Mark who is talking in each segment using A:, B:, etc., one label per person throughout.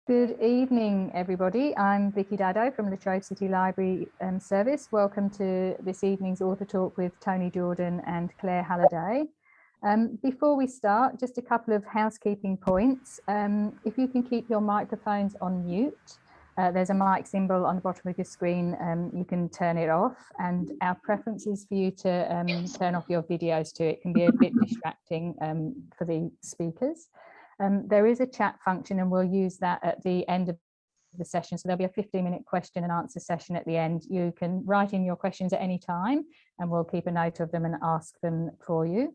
A: Good evening, everybody. I'm Vicky Daddo from Latrobe City Library Service. Welcome to this evening's author talk with Toni Jordan and Claire Halliday. Before we start, just a couple of housekeeping points. If you can keep your microphones on mute, there's a mic symbol on the bottom of your screen. You can turn it off, and our preference is for you to turn off your videos too. It can be a bit distracting for the speakers. There is a chat function, and we'll use that at the end of the session. So there'll be a 15-minute question and answer session at the end. You can write in your questions at any time, and we'll keep a note of them and ask them for you.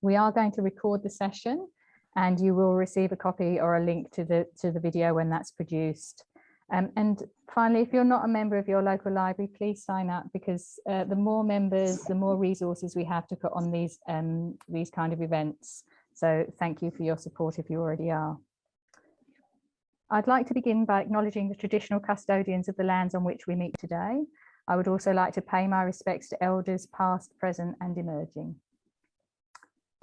A: We are going to record the session, and you will receive a copy or a link to the video when that's produced. And finally, if you're not a member of your local library, please sign up, because the more members, the more resources we have to put on these kind of events. So thank you for your support if you already are. I'd like to begin by acknowledging the traditional custodians of the lands on which we meet today. I would also like to pay my respects to elders past, present and emerging.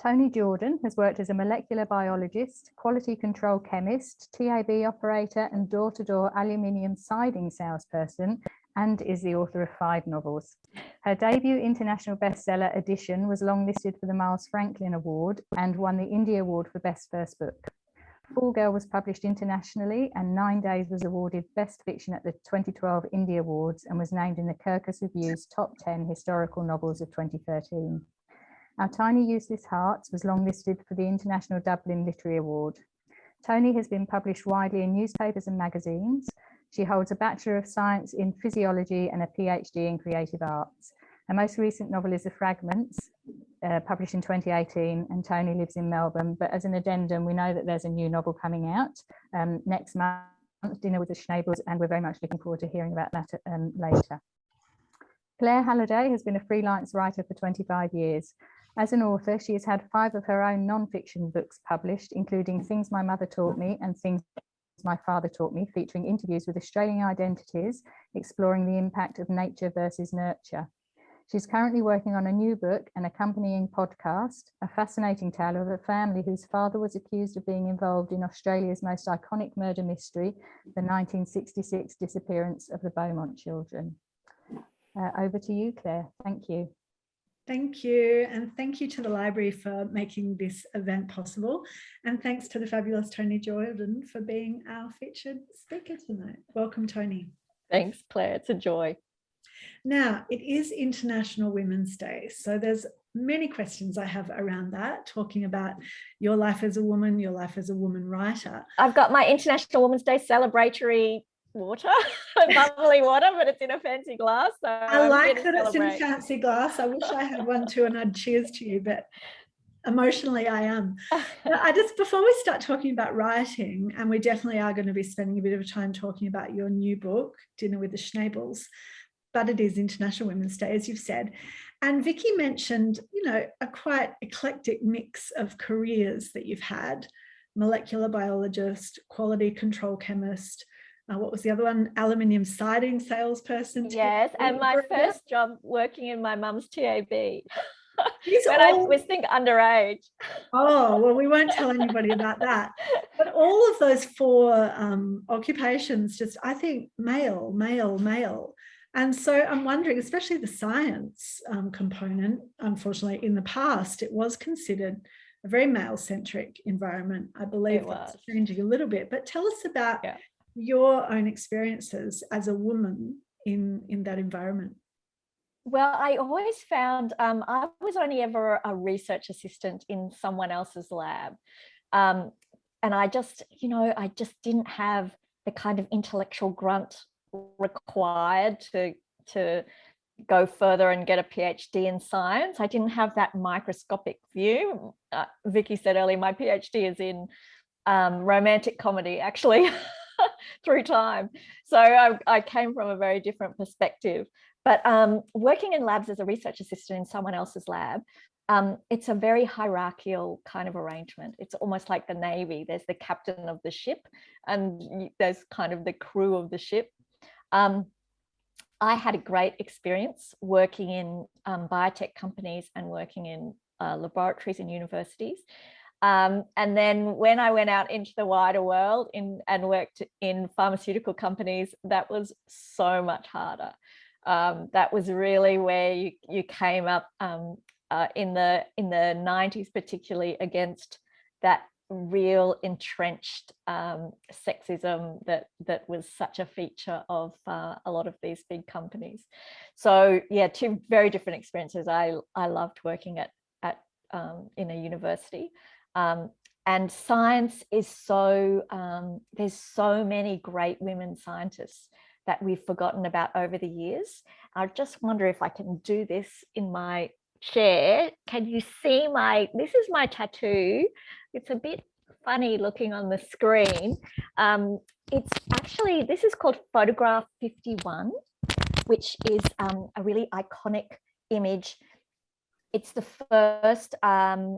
A: Toni Jordan has worked as a molecular biologist, quality control chemist, TAB operator and door-to-door aluminium siding salesperson, and is the author of 5 novels. Her debut international bestseller edition was longlisted for the Miles Franklin Award and won the Indie Award for Best First Book. Fall Girl was published internationally, and 9 Days was awarded Best Fiction at the 2012 Indie Awards and was named in the Kirkus Review's Top 10 Historical Novels of 2013. Our Tiny Useless Hearts was longlisted for the International Dublin Literary Award. Toni has been published widely in newspapers and magazines. She holds a Bachelor of Science in Physiology and a PhD in Creative Arts. Her most recent novel is The Fragments, published in 2018, and Toni lives in Melbourne. But as an addendum, we know that there's a new novel coming out next month, Dinner with the Schnabels, and we're very much looking forward to hearing about that later. Claire Halliday has been a freelance writer for 25 years. As an author, she has had 5 of her own non-fiction books published, including Things My Mother Taught Me and Things My Father Taught Me, featuring interviews with Australian identities, exploring the impact of nature versus nurture. She's currently working on a new book, an accompanying podcast, a fascinating tale of a family whose father was accused of being involved in Australia's most iconic murder mystery, the 1966 disappearance of the Beaumont children. Over to you, Claire. Thank you.
B: Thank you, and thank you to the library for making this event possible, and thanks to the fabulous Toni Jordan for being our featured speaker tonight. Welcome, Toni.
C: Thanks, Claire. It's a joy.
B: Now, it is International Women's Day, so there's many questions I have around that, talking about your life as a woman, your life as a woman writer.
C: I've got my International Women's Day celebratory water, bubbly water, but it's in a fancy glass. So
B: I like that it's in a fancy glass. I wish I had one too, and I'd cheers to you, but emotionally I am. Before we start talking about writing, and we definitely are going to be spending a bit of time talking about your new book, Dinner with the Schnabels, but it is International Women's Day, as you've said. And Vicky mentioned, a quite eclectic mix of careers that you've had: molecular biologist, quality control chemist, what was the other one? Aluminium siding salesperson.
C: Yes, and my first job working in my mum's TAB. I was underage.
B: Oh, well, we won't tell anybody about that. But all of those 4 occupations, just, I think, male. And so I'm wondering, especially the science component, unfortunately, in the past, it was considered a very male-centric environment. I believe that's changing a little bit. But tell us about your own experiences as a woman in that environment.
C: Well, I always found I was only ever a research assistant in someone else's lab. And I just didn't have the kind of intellectual grunt required to go further and get a PhD in science. I didn't have that microscopic view. Vicky said earlier, my PhD is in romantic comedy, actually. Through time. So I came from a very different perspective. But working in labs as a research assistant in someone else's lab, it's a very hierarchical kind of arrangement. It's almost like the Navy. There's the captain of the ship and there's kind of the crew of the ship. I had a great experience working in biotech companies and working in laboratories and universities. And then when I went out into the wider world and worked in pharmaceutical companies, that was so much harder. That was really where you came up in the 90s, particularly against that real entrenched sexism that was such a feature of a lot of these big companies. So yeah, two very different experiences. I loved working at in a university. And science is so, there's so many great women scientists that we've forgotten about over the years. I just wonder if I can do this in my chair. Can you see this is my tattoo. It's a bit funny looking on the screen. It's actually, this is called Photograph 51, which is a really iconic image. It's the first a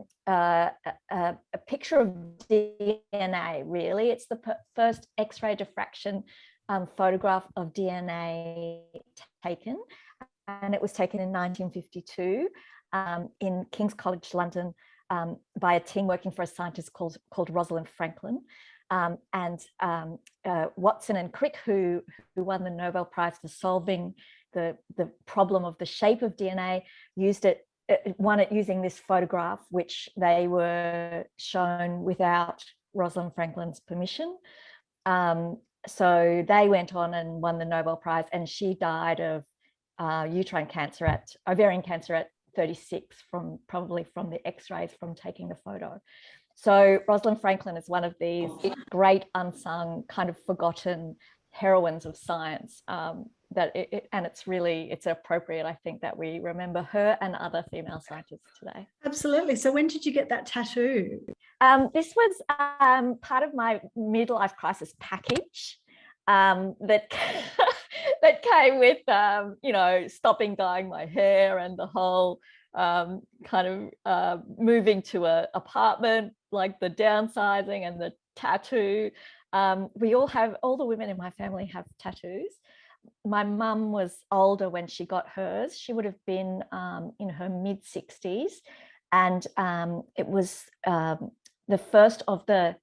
C: picture of DNA, really. It's the first X-ray diffraction photograph of DNA taken. And it was taken in 1952 in King's College London by a team working for a scientist called Rosalind Franklin. And Watson and Crick, who won the Nobel Prize for solving the problem of the shape of DNA, won it using this photograph, which they were shown without Rosalind Franklin's permission. So they went on and won the Nobel Prize, and she died of ovarian cancer at 36, probably from the X-rays from taking the photo. So Rosalind Franklin is one of these great unsung, kind of forgotten heroines of science. And it's appropriate, I think, that we remember her and other female scientists today.
B: Absolutely. So when did you get that tattoo?
C: This was part of my midlife crisis package that came with stopping dyeing my hair and the whole kind of moving to an apartment, like the downsizing and the tattoo. All the women in my family have tattoos. My mum was older when she got hers. She would have been in her mid-60s. And it was the first of the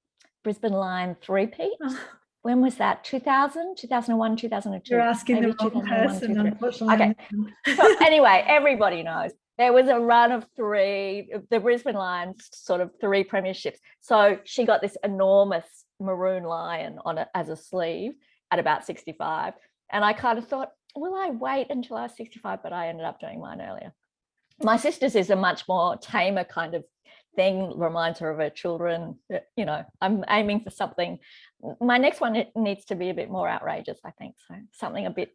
C: Brisbane Line three-peat. Oh. When was that? 2000, 2001, 2002?
B: You're asking the wrong person, unfortunately.
C: Okay. So anyway, everybody knows. There was a run of the Brisbane Lions, sort of 3 premierships. So she got this enormous maroon lion on it as a sleeve at about 65. And I kind of thought, will I wait until I was 65? But I ended up doing mine earlier. My sister's is a much more tamer kind of thing, reminds her of her children. I'm aiming for something. My next one, it needs to be a bit more outrageous, I think. So something a bit,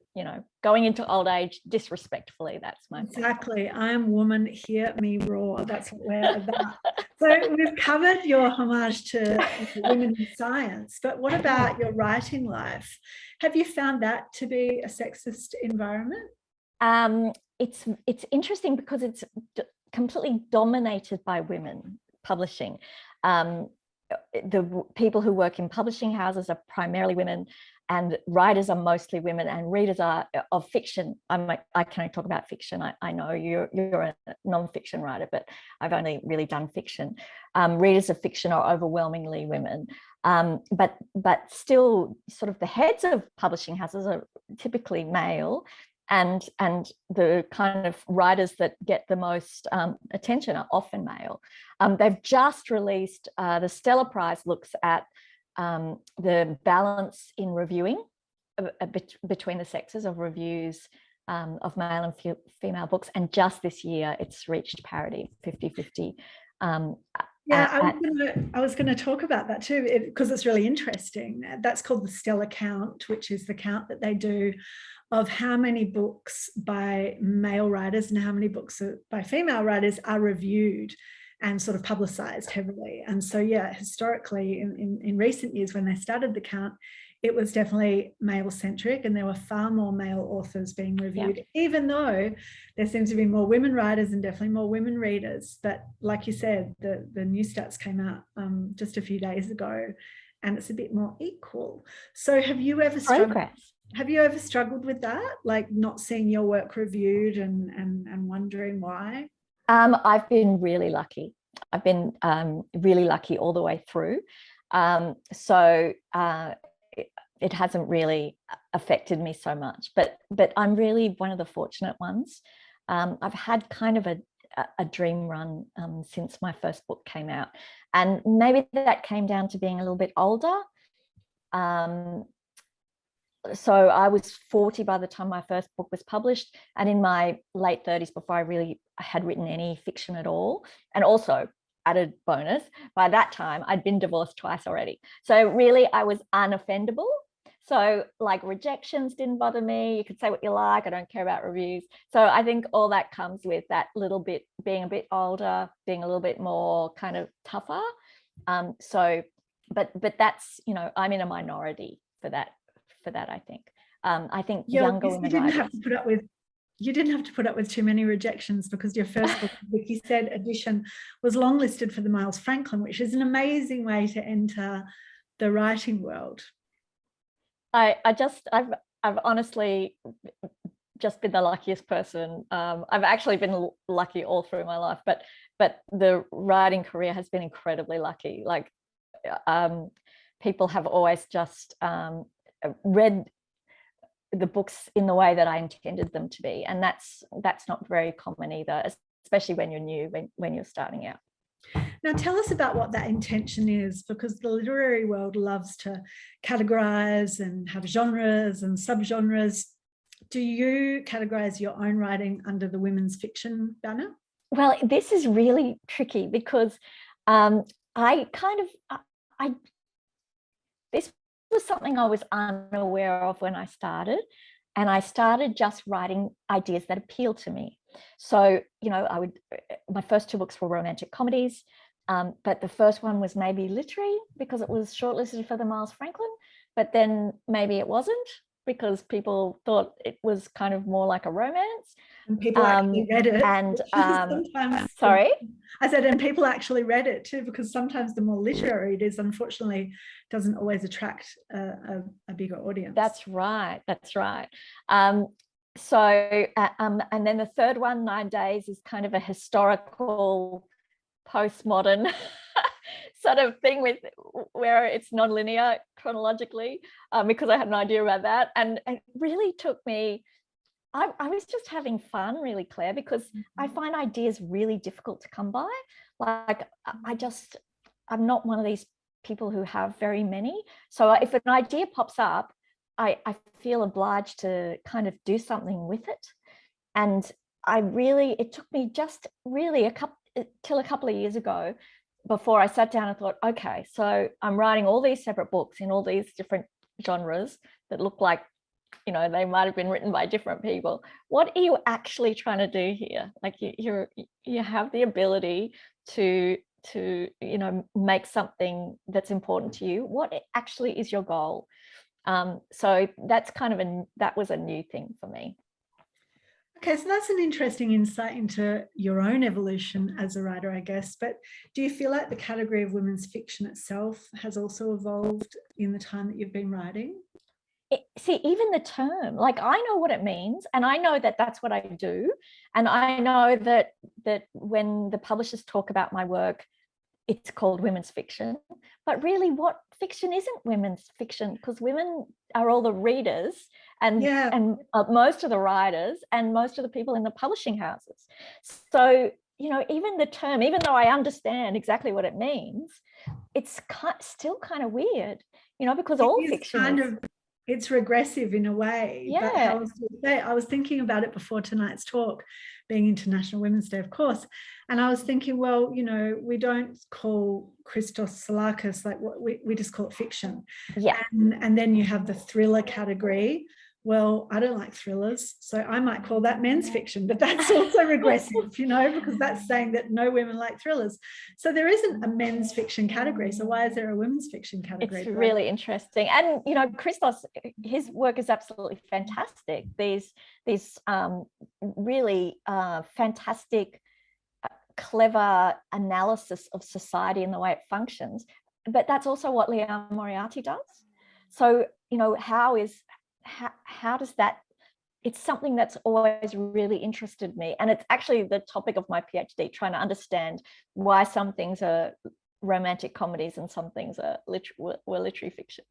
C: going into old age disrespectfully. That's my
B: exactly. I am woman, hear me roar. That's what we're about. So we've covered your homage to women in science, but what about your writing life? Have you found that to be a sexist environment?
C: It's interesting because it's completely dominated by women publishing. The people who work in publishing houses are primarily women, and writers are mostly women, and readers are of fiction. I can only talk about fiction. I know you're a non-fiction writer, but I've only really done fiction. Readers of fiction are overwhelmingly women, but still, sort of the heads of publishing houses are typically male. And the kind of writers that get the most attention are often male. They've just released, the Stella Prize looks at the balance in reviewing between the sexes of reviews of male and female books. And just this year, it's reached parity, 50-50.
B: Yeah, I was going to talk about that too, because it's really interesting. That's called the Stella count, which is the count that they do of how many books by male writers and how many books by female writers are reviewed and sort of publicized heavily. And so, yeah, historically in recent years, when they started the count, it was definitely male-centric, and there were far more male authors being reviewed, even though there seems to be more women writers and definitely more women readers. But like you said, the new stats came out just a few days ago, and it's a bit more equal. So have you ever struggled with that, like not seeing your work reviewed and wondering why?
C: I've been really lucky. I've been really lucky all the way through. So it hasn't really affected me so much, but I'm really one of the fortunate ones. I've had kind of a dream run since my first book came out, and maybe that came down to being a little bit older. So I was 40 by the time my first book was published, and in my late 30s before I really had written any fiction at all. And also, added bonus, by that time I'd been divorced twice already. So really I was unoffendable. So like rejections didn't bother me. You could say what you like. I don't care about reviews. So I think all that comes with that little bit, being a bit older, being a little bit more kind of tougher. But that's, you know, I'm in a minority for that, I think. I think younger women
B: you didn't have to put up with too many rejections, because your first book, Vicky said, edition was longlisted for the Miles Franklin, which is an amazing way to enter the writing world.
C: I've honestly just been the luckiest person. I've actually been lucky all through my life, but the writing career has been incredibly lucky. Like people have always just read the books in the way that I intended them to be, and that's not very common either, especially when you're new, when you're starting out.
B: Now tell us about what that intention is, because the literary world loves to categorize and have genres and subgenres. Do you categorize your own writing under the women's fiction banner?
C: Well, this is really tricky, because this was something I was unaware of when I started, and I started just writing ideas that appeal to me. So, you know, my first two books were romantic comedies, but the first one was maybe literary because it was shortlisted for the Miles Franklin, but then maybe it wasn't because people thought it was kind of more like a romance.
B: And people actually read it.
C: And sorry?
B: I said, and people actually read it too, because sometimes the more literary it is, unfortunately, doesn't always attract a bigger audience.
C: That's right. And then the third one, 9 Days, is kind of a historical, postmodern sort of thing where it's non-linear chronologically, because I had an idea about that. And it really took me, I was just having fun, really, Claire, because I find ideas really difficult to come by. Like I'm not one of these people who have very many. So if an idea pops up, I feel obliged to kind of do something with it. And it took me just really a couple of years ago before I sat down and thought, okay, so I'm writing all these separate books in all these different genres that look like, you know, they might have been written by different people. What are you actually trying to do here? Like you have the ability to you know, make something that's important to you. What actually is your goal? So that's kind of that was a new thing for me.
B: Okay, so that's an interesting insight into your own evolution as a writer, I guess. But do you feel like the category of women's fiction itself has also evolved in the time that you've been writing?
C: See, even the term, like, I know what it means, and I know that that's what I do. And I know that when the publishers talk about my work, it's called women's fiction. But really, what fiction isn't women's fiction? Because women are all the readers and most of the writers and most of the people in the publishing houses. So, you know, even the term, even though I understand exactly what it means, it's still kind of weird, you know, because all fiction
B: it's regressive in a way.
C: Yeah.
B: But I was thinking about it before tonight's talk, being International Women's Day, of course. And I was thinking, well, you know, we don't call Christos Salakis, like, we just call it fiction.
C: Yeah.
B: And then you have the thriller category. Well, I don't like thrillers, so I might call that men's fiction, but that's also regressive, you know, because that's saying that no women like thrillers. So there isn't a men's fiction category. So why is there a women's fiction category?
C: It's really interesting. And, you know, Christos, his work is absolutely fantastic. These really fantastic, clever analysis of society and the way it functions. But that's also what Liane Moriarty does. So, you know, how does that it's something that's always really interested me. And it's actually the topic of my PhD, trying to understand why some things are romantic comedies and some things are literary fiction.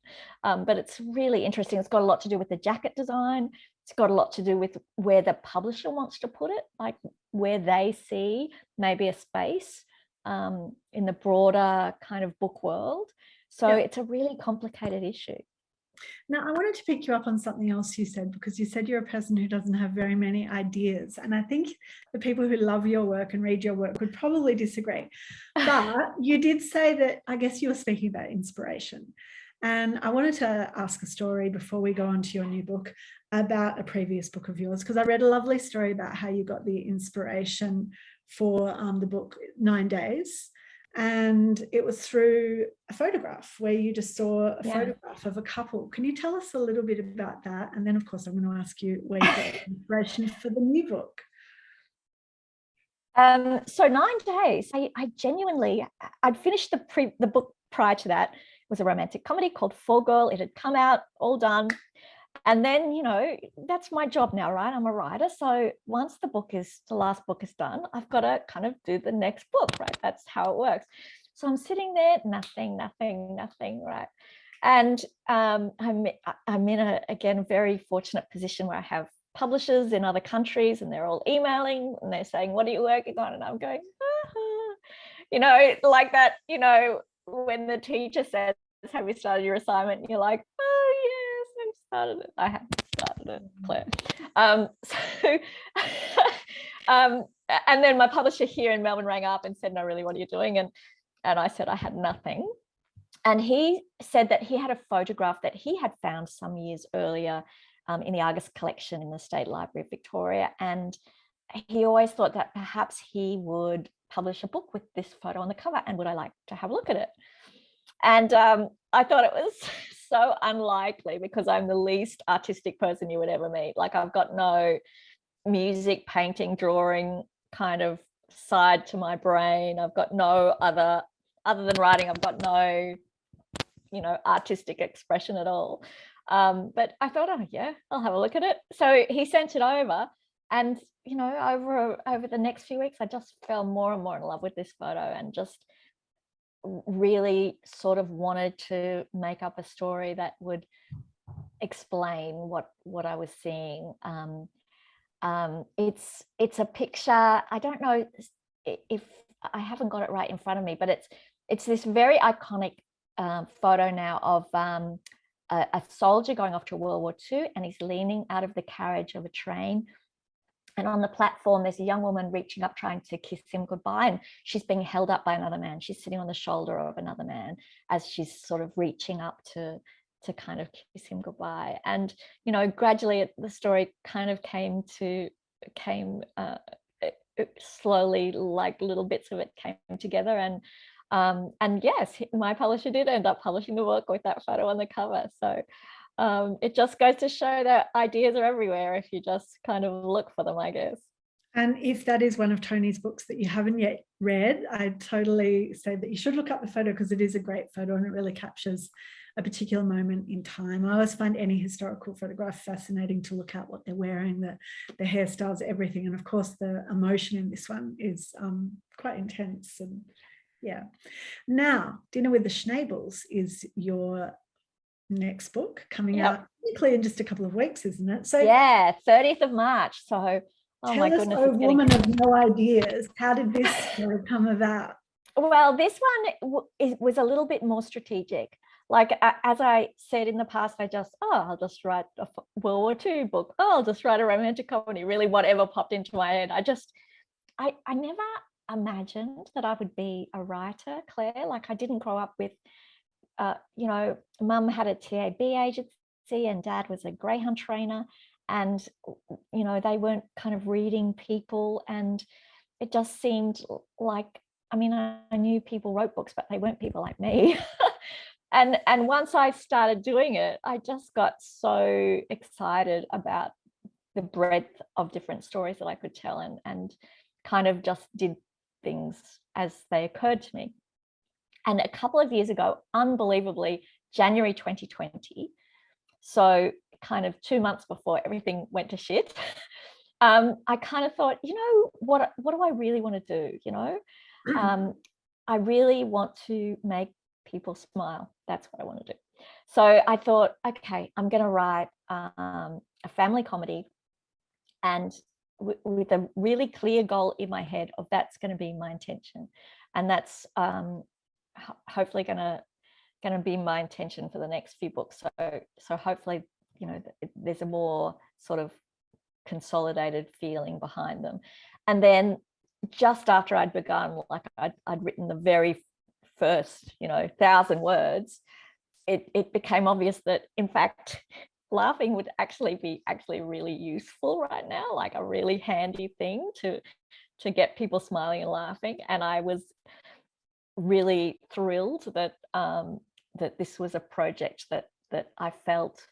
C: But it's really interesting. It's got a lot to do with the jacket design. It's got a lot to do with where the publisher wants to put it, like where they see maybe a space in the broader kind of book world. So it's a really complicated issue.
B: Now, I wanted to pick you up on something else you said, because you said you're a person who doesn't have very many ideas. And I think the people who love your work and read your work would probably disagree. But you did say that, I guess you were speaking about inspiration. And I wanted to ask a story before we go on to your new book about a previous book of yours, because I read a lovely story about how you got the inspiration for the book 9 Days. And it was through a photograph where you just saw a photograph of a couple. Can you tell us a little bit about that? And then, of course, I'm going to ask you where you got inspiration for the new book.
C: So 9 Days, I genuinely, I'd finished the book prior to that. It was a romantic comedy called Fall Girl. It had come out, all done. And then, you know, that's my job now, right? I'm a writer. So once the last book is done, I've got to kind of do the next book, right? That's how it works. So I'm sitting there, nothing, right? And I'm in a very fortunate position where I have publishers in other countries and they're all emailing and they're saying, what are you working on? And I'm going, you know, like that, you know, when the teacher says, have you started your assignment? And you're like, oh, yes, I've started it. I haven't started it, Claire. And then my publisher here in Melbourne rang up and said, no, really, what are you doing? And I said, I had nothing. And he said that he had a photograph that he had found some years earlier in the Argus collection in the State Library of Victoria. And he always thought that perhaps he would publish a book with this photo on the cover, and would I like to have a look at it? And I thought it was so unlikely, because I'm the least artistic person you would ever meet. Like, I've got no music, painting, drawing kind of side to my brain. I've got no other than writing, I've got no, you know, artistic expression at all. But I thought, oh yeah, I'll have a look at it. So he sent it over, and you know, over the next few weeks, I just fell more and more in love with this photo, and just really sort of wanted to make up a story that would explain what I was seeing. It's a picture. I don't know if I haven't got it right in front of me, but it's this very iconic photo now of a soldier going off to World War II, and he's leaning out of the carriage of a train. And on the platform, there's a young woman reaching up, trying to kiss him goodbye. And she's being held up by another man. She's sitting on the shoulder of another man as she's sort of reaching up to kind of kiss him goodbye. And, you know, gradually the story kind of came slowly, like little bits of it came together. And yes, my publisher did end up publishing the book with that photo on the cover. So it just goes to show that ideas are everywhere if you just kind of look for them, I guess.
B: And if that is one of Toni's books that you haven't yet read, I'd totally say that you should look up the photo, because it is a great photo and it really captures a particular moment in time. I always find any historical photograph fascinating to look at, what they're wearing, the hairstyles, everything. And of course, the emotion in this one is quite intense. And yeah. Now, Dinner with the Schnabels is your next book coming out quickly in just a couple of weeks, isn't it? So
C: yeah, 30th of March. So oh my goodness,
B: oh woman of no ideas, how did this story come about?
C: Well, this one was a little bit more strategic. Like, as I said in the past, I'll just write a World War II book. Oh, I'll just write a romantic comedy, really whatever popped into my head. I never imagined that I would be a writer, Claire. Like, I didn't grow up with, you know, mum had a TAB agency and dad was a greyhound trainer. And, you know, they weren't kind of reading people. And it just seemed like, I mean, I knew people wrote books, but they weren't people like me. And once I started doing it, I just got so excited about the breadth of different stories that I could tell, and kind of just did things as they occurred to me. And a couple of years ago, unbelievably, January 2020, so kind of 2 months before everything went to shit, I kind of thought, what do I really want to do? I really want to make people smile. That's what I want to do. So I thought, okay, I'm going to write a family comedy, and with a really clear goal in my head of that's going to be my intention, and that's hopefully going to be my intention for the next few books. So hopefully, there's a more sort of consolidated feeling behind them. And then just after I'd begun, like I'd written the very first 1,000 words, it became obvious that in fact laughing would actually be really useful right now, like a really handy thing to get people smiling and laughing. And I was really thrilled that that this was a project that I felt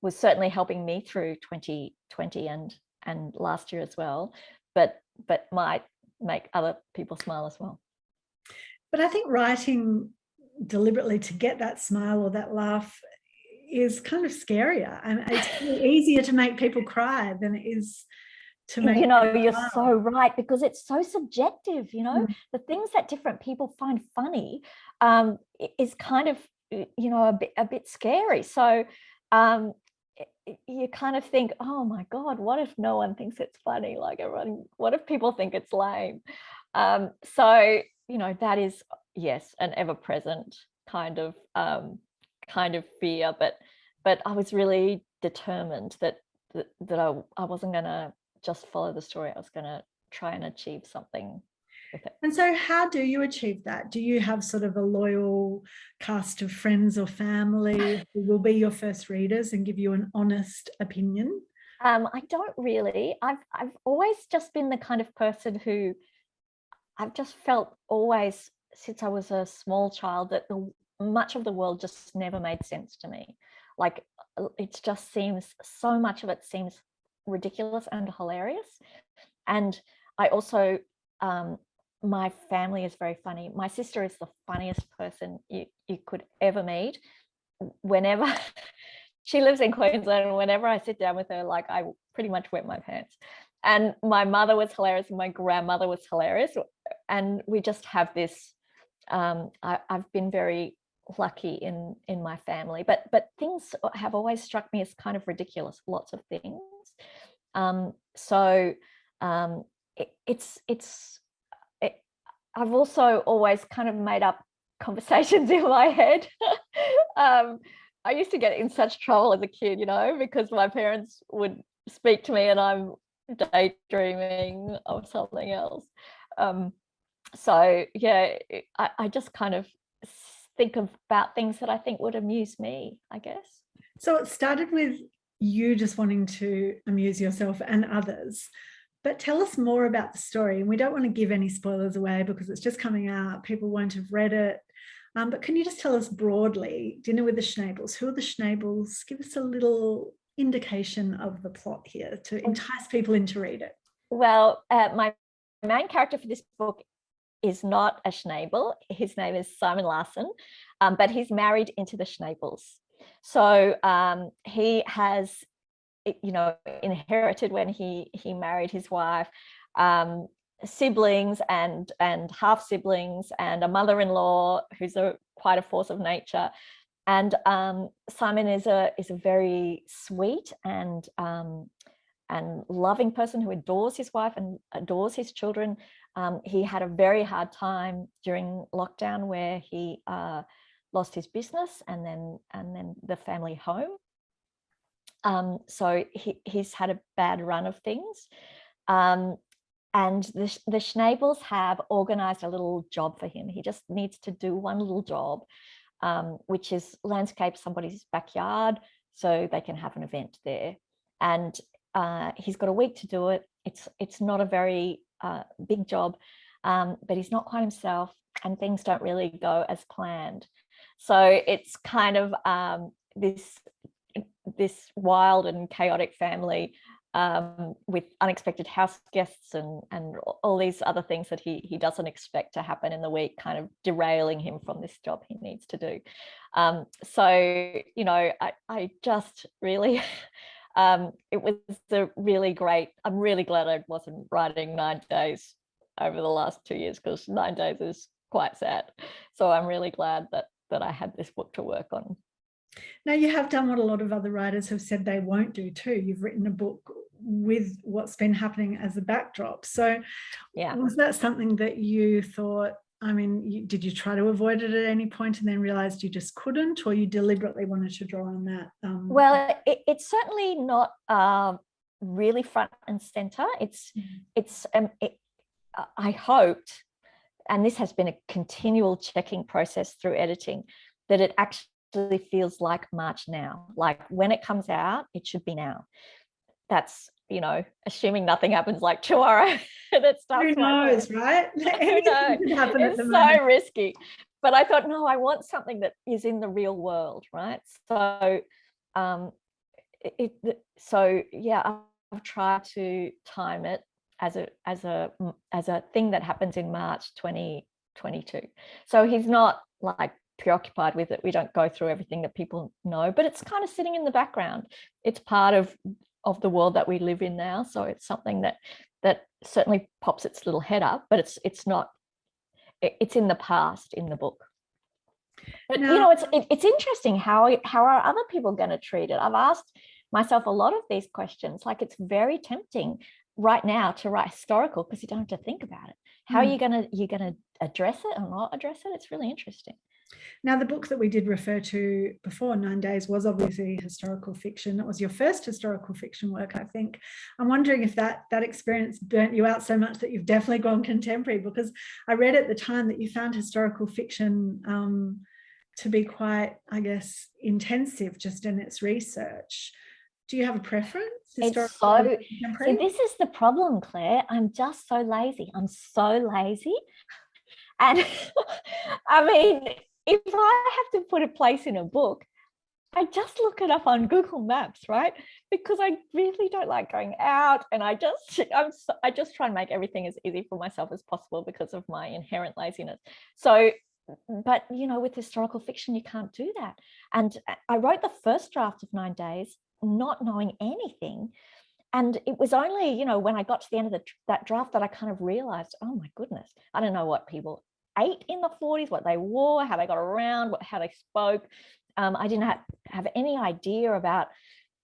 C: was certainly helping me through 2020 and last year as well, but might make other people smile as well.
B: But I think writing deliberately to get that smile or that laugh is kind of scarier, and it's easier to make people cry than it is to make
C: you're so right, because it's so subjective. The things that different people find funny is kind of a bit scary. So you kind of think, oh my God, what if no one thinks it's funny? Like everyone, what if people think it's lame? So that is, yes, an ever-present kind of fear, but I was really determined that I wasn't going to just follow the story. I was going to try and achieve something with it.
B: And so how do you achieve that? Do you have sort of a loyal cast of friends or family who will be your first readers and give you an honest opinion?
C: I don't really. I've always just been the kind of person who I've just felt always since I was a small child that much of the world just never made sense to me. Like it just seems, so much of it seems ridiculous and hilarious. And I also, my family is very funny. My sister is the funniest person you could ever meet. Whenever she lives in Queensland, and whenever I sit down with her, like I pretty much wet my pants. And my mother was hilarious, and my grandmother was hilarious, and we just have this. I've been very lucky in my family, but things have always struck me as kind of ridiculous. Lots of things. I've also always kind of made up conversations in my head. I used to get in such trouble as a kid, because my parents would speak to me and I'm daydreaming of something else. So yeah, I just kind of think about things that I think would amuse me, I guess.
B: So it started with you just wanting to amuse yourself and others, but tell us more about the story. And we don't want to give any spoilers away because it's just coming out. People won't have read it. But can you just tell us broadly, Dinner with the Schnables, who are the Schnables? Give us a little indication of the plot here to entice people in to read it.
C: Well, my main character for this book is not a Schnabel. His name is Simon Larson, but he's married into the Schnables. So he has, inherited when he married his wife, siblings and half siblings, and a mother-in-law who's quite a force of nature. And Simon is a very sweet and loving person who adores his wife and adores his children. He had a very hard time during lockdown where he lost his business and then the family home. So he's had a bad run of things. And the Schnables have organized a little job for him. He just needs to do one little job, which is landscape somebody's backyard so they can have an event there. And he's got a week to do it. It's not a very big job, but he's not quite himself, and things don't really go as planned. So it's kind of this wild and chaotic family with unexpected house guests and all these other things that he doesn't expect to happen in the week, kind of derailing him from this job he needs to do. So, you know, I just really, it was a really great, I'm really glad I wasn't writing 9 days over the last 2 years, because 9 days is quite sad. So I'm really glad that I had this book to work on.
B: Now, you have done what a lot of other writers have said they won't do too. You've written a book with what's been happening as a backdrop. So
C: yeah,
B: was that something that you thought, I mean, did you try to avoid it at any point and then realized you just couldn't, or you deliberately wanted to draw on that?
C: Well, it's certainly not really front and center. I hoped, and this has been a continual checking process through editing, that it actually feels like March now. Like when it comes out, it should be now. That's, you know, assuming nothing happens like tomorrow. That starts.
B: Who knows, right?
C: Who knows? It's so risky. But I thought, no, I want something that is in the real world, right? So, yeah, I've tried to time it as a thing that happens in March 2022. So he's not like preoccupied with it. We don't go through everything that people know, but it's kind of sitting in the background. It's part of the world that we live in now. So it's something that certainly pops its little head up, but it's not. It's in the past in the book. But you know, it's interesting how are other people going to treat it? I've asked myself a lot of these questions. Like, it's very tempting right now to write historical because you don't have to think about it. How are you going to address it or not address it? It's really interesting.
B: Now, the book that we did refer to before, 9 Days, was obviously historical fiction. It was your first historical fiction work, I think. I'm wondering if that experience burnt you out so much that you've definitely gone contemporary, because I read at the time that you found historical fiction to be quite, I guess, intensive just in its research. Do you have a preference?
C: It's so, see, this is the problem, Claire. I'm just so lazy. I'm so lazy. And I mean, if I have to put a place in a book, I just look it up on Google Maps, right? Because I really don't like going out, and I just try and make everything as easy for myself as possible because of my inherent laziness. So, but you know, with historical fiction, you can't do that. And I wrote the first draft of 9 Days not knowing anything. And it was only, you know, when I got to the end of that draft that I kind of realized, oh my goodness, I don't know what people ate in the 40s, what they wore, how they got around, how they spoke. I didn't have any idea about,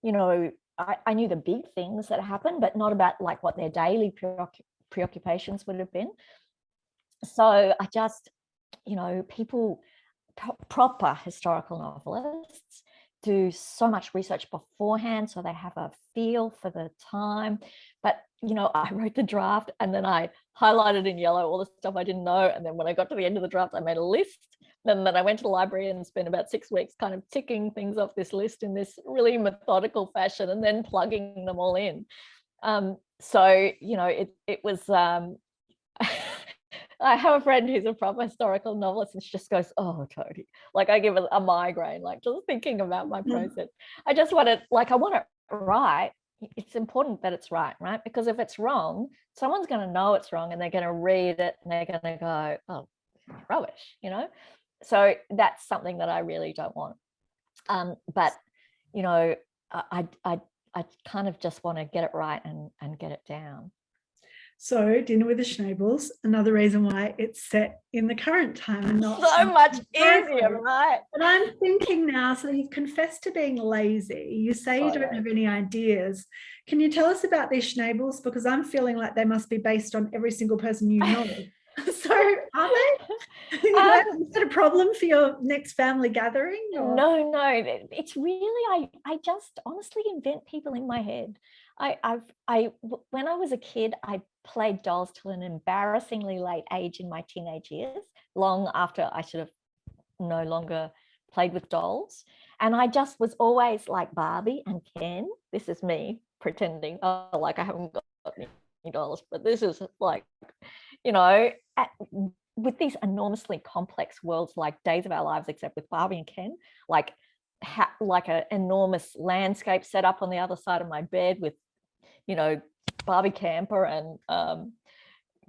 C: you know, I knew the big things that happened, but not about like what their daily preoccupations would have been. So I just, you know, people, proper historical novelists do so much research beforehand, so they have a feel for the time. But you know, I wrote the draft and then I highlighted in yellow all the stuff I didn't know, and then when I got to the end of the draft, I made a list. And then I went to the library and spent about 6 weeks kind of ticking things off this list in this really methodical fashion, and then plugging them all in. So you know, it was. I have a friend who's a proper historical novelist, and she just goes, oh, Toni, like I give a migraine, like just thinking about my process. I just want to, like, I want it right. It's important that it's right? Because if it's wrong, someone's going to know it's wrong, and they're going to read it and they're going to go, oh, rubbish, you know? So that's something that I really don't want. But, you know, I kind of just want to get it right and get it down.
B: So Dinner with the Schnabels, another reason why it's set in the current time and not
C: so much easier, right?
B: But I'm thinking now, so you've confessed to being lazy. You say you don't have any ideas. Can you tell us about these Schnabels? Because I'm feeling like they must be based on every single person you know. So are they? Is that a problem for your next family gathering? Or?
C: No, it's really, I just honestly invent people in my head. When I was a kid, I played dolls till an embarrassingly late age in my teenage years, long after I should have no longer played with dolls. And I just was always like Barbie and Ken. This is me pretending, oh, like I haven't got any dolls, but this is like, you know, with these enormously complex worlds like Days of Our Lives, except with Barbie and Ken, like an enormous landscape set up on the other side of my bed with, you know, Barbie Camper and,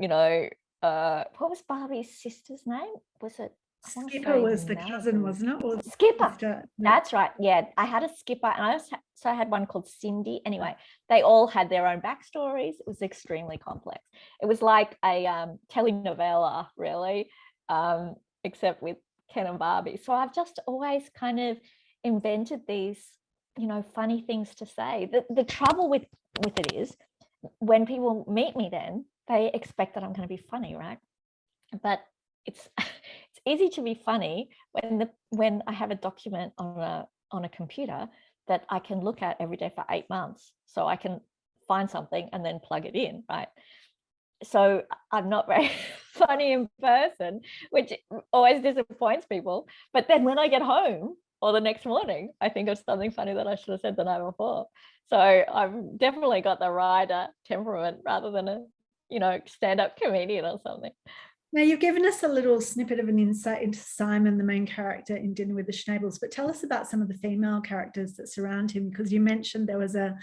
C: you know, what was Barbie's sister's name? Was it?
B: Skipper was the cousin, wasn't it? Or
C: Skipper.
B: sister?
C: That's right. Yeah, I had a Skipper, and I also had one called Cindy. Anyway, they all had their own backstories. It was extremely complex. It was like a telenovela, really, except with Ken and Barbie. So I've just always kind of invented these, you know, funny things to say. The trouble with it is, when people meet me, then they expect that I'm going to be funny, right? But it's easy to be funny when I have a document on a computer that I can look at every day for 8 months, so I can find something and then plug it in, right? So I'm not very funny in person, which always disappoints people. But then when I get home or the next morning, I think of something funny that I should have said the night before. So I've definitely got the writer temperament rather than a, you know, stand-up comedian or something.
B: Now, you've given us a little snippet of an insight into Simon, the main character in Dinner with the Schnables, but tell us about some of the female characters that surround him, because you mentioned there was a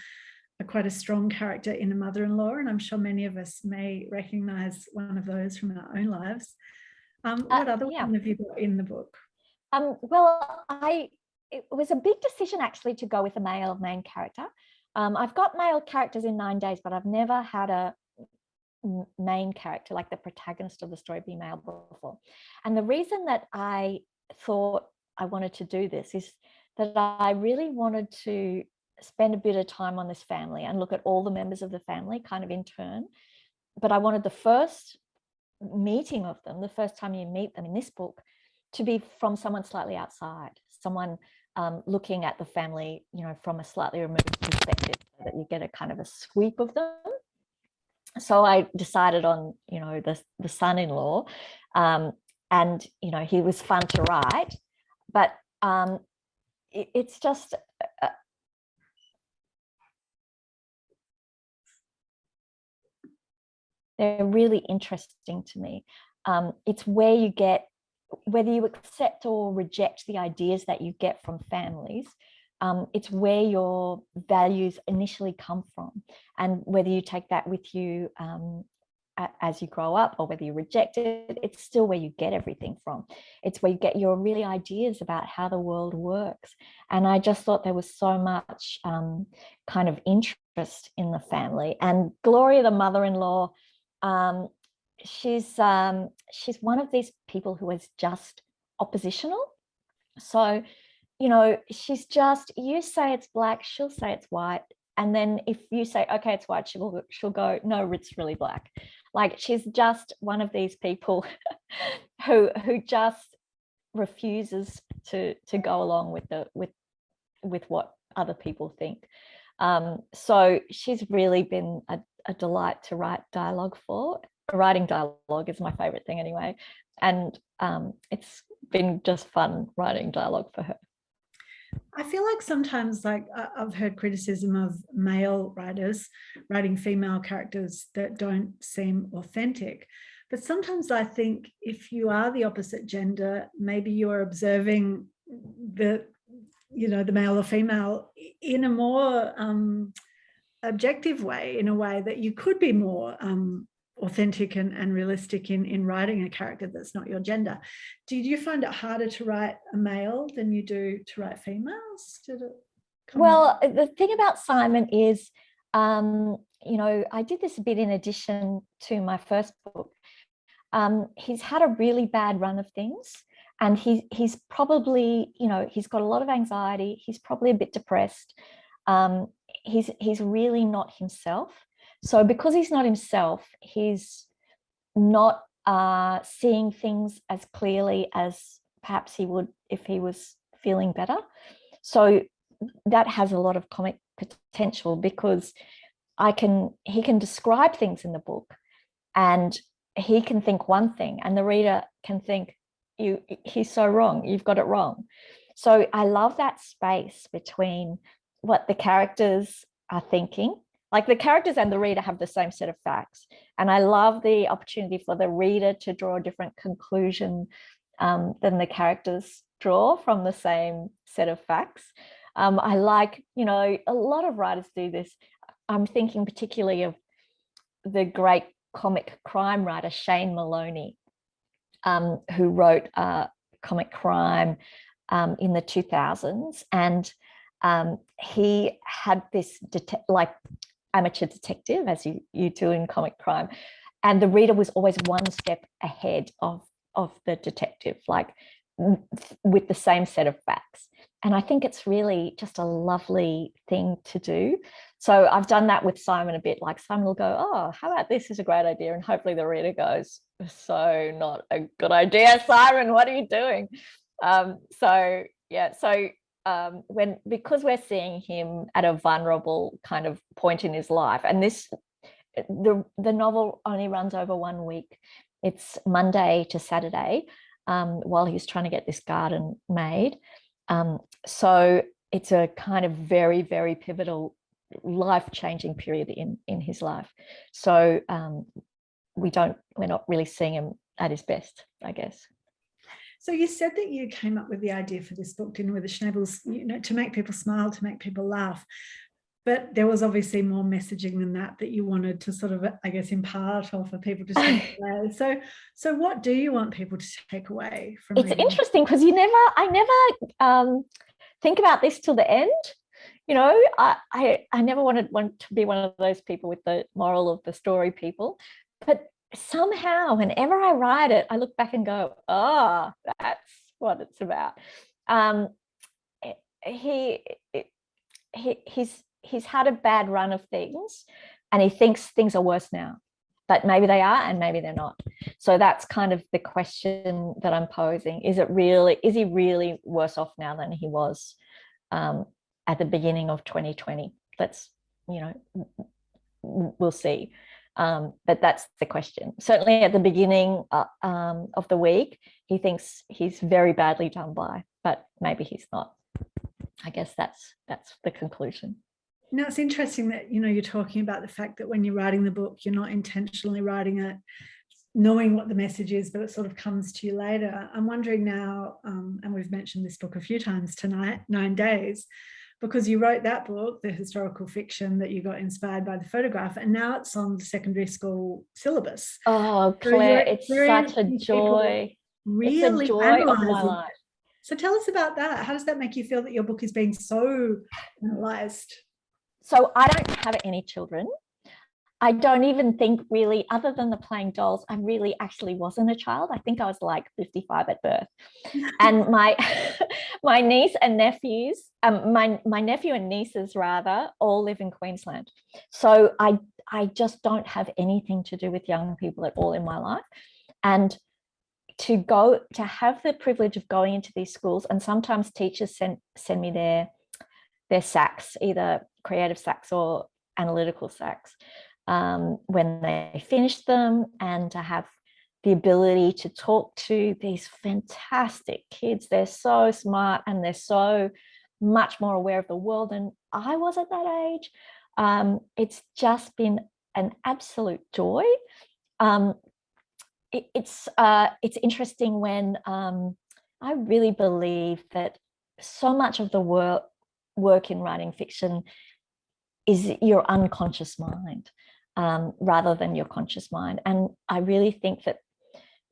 B: quite a strong character in a mother-in-law, and I'm sure many of us may recognize one of those from our own lives. What other one have you got in the book?
C: Well, it was a big decision actually to go with a male main character. I've got male characters in 9 Days, but I've never had a main character, like the protagonist of the story, be male before. And the reason that I thought I wanted to do this is that I really wanted to spend a bit of time on this family and look at all the members of the family kind of in turn. But I wanted the first meeting of them, the first time you meet them in this book, to be from someone slightly outside, someone looking at the family, you know, from a slightly removed perspective, so that you get a kind of a sweep of them. So I decided on, you know, the son-in-law, and, you know, he was fun to write, but it's just they're really interesting to me. It's where you get, whether you accept or reject the ideas that you get from families, it's where your values initially come from, and whether you take that with you as you grow up, or whether you reject it, it's still where you get everything from. It's where you get your really ideas about how the world works. And I just thought there was so much kind of interest in the family. And Gloria, the mother-in-law, she's one of these people who is just oppositional. So, you know, she's just, you say it's black, she'll say it's white. And then if you say, okay, it's white, she'll go, no, it's really black. Like, she's just one of these people who just refuses to go along with what other people think. So she's really been a delight to write dialogue for. Writing dialogue is my favorite thing anyway. And it's been just fun writing dialogue for her.
B: I feel like sometimes, like, I've heard criticism of male writers writing female characters that don't seem authentic. But sometimes I think if you are the opposite gender, maybe you're observing the male or female in a more objective way, in a way that you could be more authentic and realistic in writing a character that's not your gender. Did you find it harder to write a male than you do to write females?
C: Well, the thing about Simon is, you know, I did this a bit in addition to my first book. He's had a really bad run of things, and he's probably, you know, he's got a lot of anxiety. He's probably a bit depressed. He's really not himself. So because he's not himself, he's not seeing things as clearly as perhaps he would if he was feeling better. So that has a lot of comic potential, because he can describe things in the book, and he can think one thing and the reader can think, he's so wrong, you've got it wrong. So I love that space between what the characters are thinking. Like, the characters and the reader have the same set of facts. And I love the opportunity for the reader to draw a different conclusion than the characters draw from the same set of facts. I like, you know, a lot of writers do this. I'm thinking particularly of the great comic crime writer Shane Maloney, who wrote comic crime in the 2000s, and he had this like amateur detective, as you do in comic crime, and the reader was always one step ahead of the detective, like with the same set of facts. And I think it's really just a lovely thing to do. So I've done that with Simon a bit. Like Simon will go, oh, how about this is a great idea, and hopefully the reader goes, so not a good idea, Simon, what are you doing? Because we're seeing him at a vulnerable kind of point in his life, and the novel only runs over 1 week. It's Monday to Saturday, while he's trying to get this garden made. So it's a kind of very, very pivotal, life-changing period in his life. So we're not really seeing him at his best, I guess.
B: So you said that you came up with the idea for this book, Dinner with the Schnabels, to make people smile, to make people laugh. But there was obviously more messaging than that you wanted to sort of, I guess, impart or for people to take away. So what do you want people to take away from it?
C: It's interesting because I never think about this till the end. I never want to be one of those people with the moral of the story people. But somehow, whenever I write it, I look back and go, oh, that's what it's about. He's had a bad run of things, and he thinks things are worse now, but maybe they are and maybe they're not. So that's kind of the question that I'm posing. Is he really worse off now than he was at the beginning of 2020? We'll see. But that's the question. Certainly at the beginning of the week, he thinks he's very badly done by, but maybe he's not. I guess that's the conclusion.
B: Now, it's interesting that, you're talking about the fact that when you're writing the book, you're not intentionally writing it knowing what the message is, but it sort of comes to you later. I'm wondering now, and we've mentioned this book a few times tonight, 9 Days, because you wrote that book, the historical fiction, that you got inspired by the photograph, and now it's on the secondary school syllabus.
C: Oh, Claire, it's such a joy.
B: Really,
C: it's a joy of my life.
B: So tell us about that. How does that make you feel that your book is being so analysed?
C: So I don't have any children. I don't even think really, other than the playing dolls, I really actually wasn't a child. I think I was like 55 at birth. And my niece and nephews, my nephew and nieces rather, all live in Queensland. So I just don't have anything to do with young people at all in my life. And to have the privilege of going into these schools, and sometimes teachers send me their SACs, either creative SACs or analytical SACs, when they finish them, and to have the ability to talk to these fantastic kids. They're so smart and they're so much more aware of the world than I was at that age. It's just been an absolute joy. It's interesting when I really believe that so much of the work in writing fiction is your unconscious mind rather than your conscious mind. And I really think that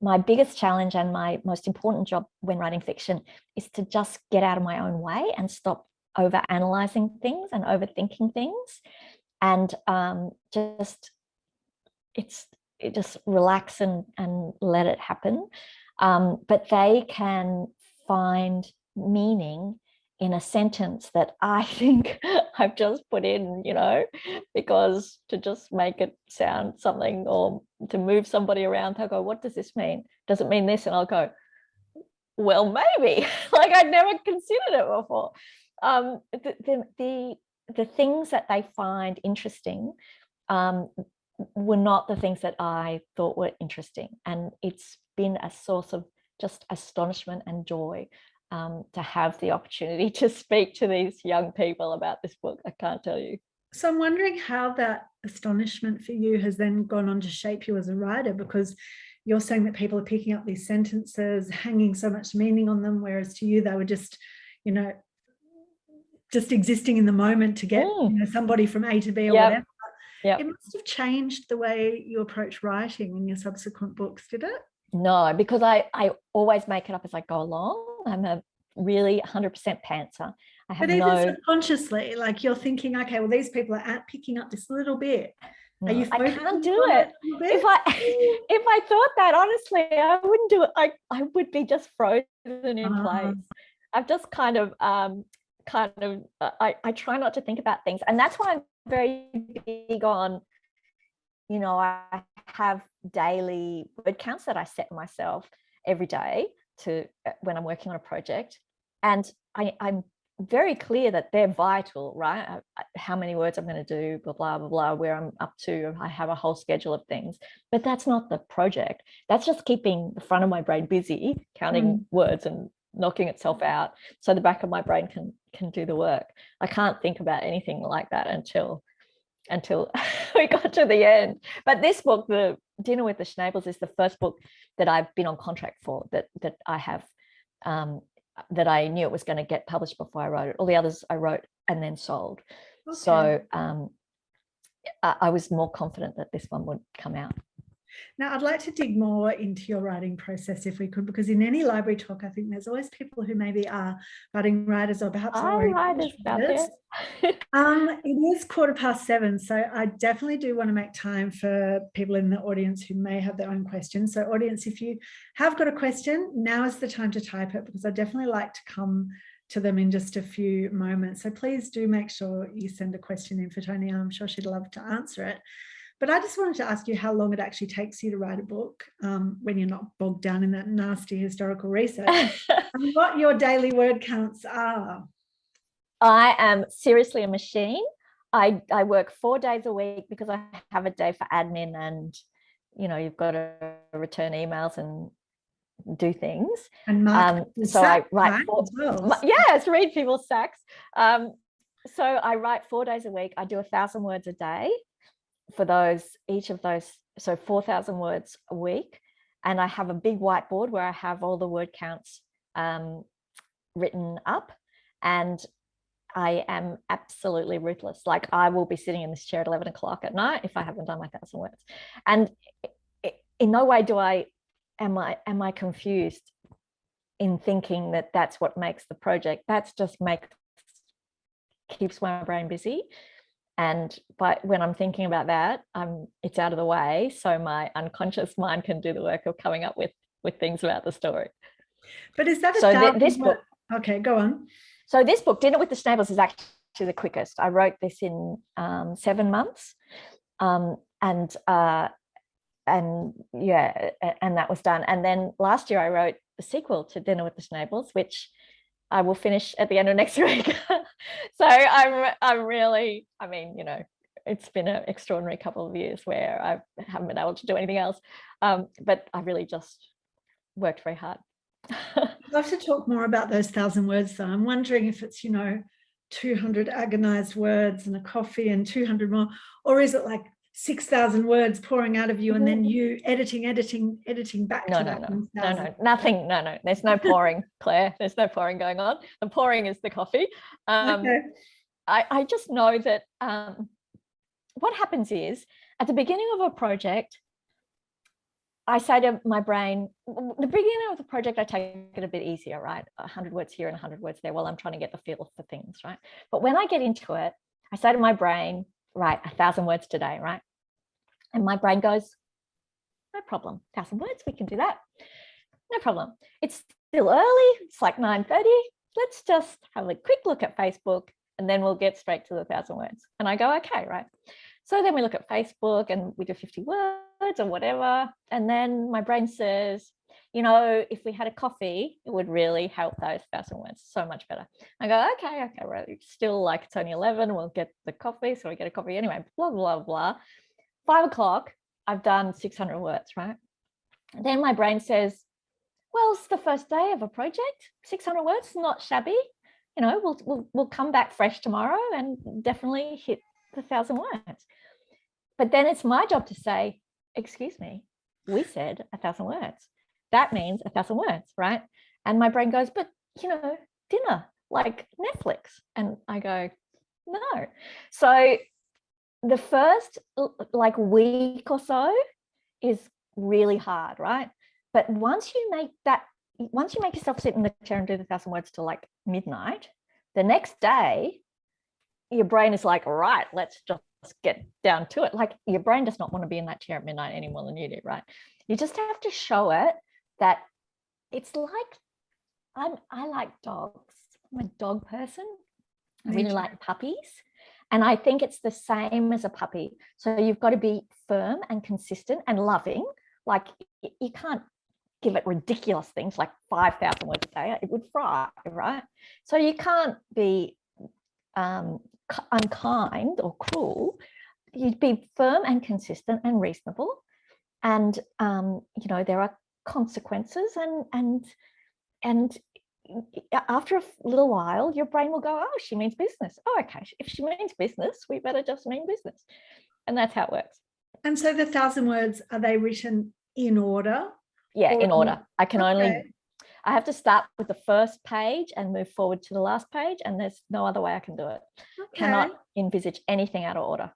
C: my biggest challenge and my most important job when writing fiction is to just get out of my own way and stop over-analyzing things and overthinking things, and just relax and let it happen. But they can find meaning in a sentence that I think I've just put in, because to just make it sound something or to move somebody around, they'll go, what does this mean? Does it mean this? And I'll go, well, maybe. Like I'd never considered it before. The things that they find interesting were not the things that I thought were interesting. And it's been a source of just astonishment and joy to have the opportunity to speak to these young people about this book. I can't tell you.
B: So I'm wondering how that astonishment for you has then gone on to shape you as a writer, because you're saying that people are picking up these sentences, hanging so much meaning on them, whereas to you they were just, just existing in the moment to get somebody from A to B or whatever. It must have changed the way you approach writing in your subsequent books, did it?
C: No, because I always make it up as I go along. I'm a really 100% pantser. I have
B: but even subconsciously, like you're thinking, okay, well, these people are picking up this little bit.
C: No, I can't do it. If I thought that, honestly, I wouldn't do it. I would be just frozen in place. I've just kind of I try not to think about things, and that's why I'm very big on, I have daily word counts that I set myself every day to when I'm working on a project, and I'm very clear that they're vital, right? How many words I'm going to do, blah, blah, blah, blah, where I'm up to. I have a whole schedule of things, but that's not the project. That's just keeping the front of my brain busy, counting words and knocking itself out so the back of my brain can do the work. I can't think about anything like that until we got to the end. But this book, The Dinner with the Schnabels, is the first book that I've been on contract for, that I have that I knew it was going to get published before I wrote it. All the others I wrote and then sold. Okay. So I was more confident that this one would come out.
B: Now, I'd like to dig more into your writing process if we could, because in any library talk, I think there's always people who maybe are budding writers or perhaps already
C: writers out there.
B: It is 7:15, so I definitely do want to make time for people in the audience who may have their own questions. So audience, if you have got a question, now is the time to type it, because I definitely like to come to them in just a few moments. So please do make sure you send a question in for Toni. I'm sure she'd love to answer it. But I just wanted to ask you how long it actually takes you to write a book when you're not bogged down in that nasty historical research, and what your daily word counts are.
C: I am seriously a machine. I work 4 days a week because I have a day for admin, and you've got to return emails and do things.
B: And
C: so I write read people's sacks. So I write 4 days a week. I do 1,000 words a day for each of those, so 4,000 words a week. And I have a big whiteboard where I have all the word counts written up, and I am absolutely ruthless. Like, I will be sitting in this chair at 11 o'clock at night if I haven't done my 1,000 words. And in no way am I confused in thinking that that's what makes the project. That's just keeps my brain busy. And when I'm thinking about that, it's out of the way, so my unconscious mind can do the work of coming up with things about the story.
B: But is that this book? Okay, go on.
C: So this book, Dinner with the Schnabels, is actually the quickest. I wrote this in 7 months, and that was done. And then last year I wrote the sequel to Dinner with the Schnabels, which I will finish at the end of next week. So I'm really, it's been an extraordinary couple of years where I haven't been able to do anything else. But I really just worked very hard.
B: I'd love to talk more about those 1,000 words, though. I'm wondering if it's, 200 agonized words and a coffee and 200 more, or is it like 6,000 words pouring out of you and then you editing back to that?
C: No, nothing. No, there's no pouring, Claire. There's no pouring going on. The pouring is the coffee.
B: Okay.
C: I just know that what happens is, at the beginning of a project, I say to my brain, the beginning of the project, I take it a bit easier, right? 100 words here and 100 words there while I'm trying to get the feel for things, right? But when I get into it, I say to my brain, right, 1,000 words today, right? And my brain goes, no problem, 1,000 words, we can do that. No problem. It's still early, it's like 9:30. Let's just have a quick look at Facebook and then we'll get straight to the 1,000 words. And I go, okay, right. So then we look at Facebook and we do 50 words or whatever. And then my brain says, if we had a coffee, it would really help those 1,000 words so much better. I go, okay, right. Still, like, it's only 11, we'll get the coffee. So we get a coffee anyway, blah, blah, blah. 5 o'clock, I've done 600 words, right? And then my brain says, well, it's the first day of a project. 600 words, not shabby. We'll come back fresh tomorrow and definitely hit the 1,000 words. But then it's my job to say, excuse me, we said 1,000 words. That means 1,000 words, right? And my brain goes, but dinner, like Netflix. And I go, no. So the first like week or so is really hard, right? But once you make yourself sit in the chair and do the 1,000 words till like midnight, the next day, your brain is like, right, let's just get down to it. Like your brain does not want to be in that chair at midnight any more than you do, right? You just have to show it that it's like, I like dogs. I'm a dog person. I really like puppies. And I think it's the same as a puppy. So you've got to be firm and consistent and loving. Like you can't give it ridiculous things like 5,000 words a day. It would fry, right? So you can't be unkind or cruel. You'd be firm and consistent and reasonable. And, you know, there are consequences and after a little while, your brain will go, oh, she means business. Oh, okay. If she means business, we better just mean business. And that's how it works.
B: And so the 1,000 words, are they written in order?
C: Yeah, in order. I can I have to start with the first page and move forward to the last page. And there's no other way I can do it. Okay. Cannot envisage anything out of order.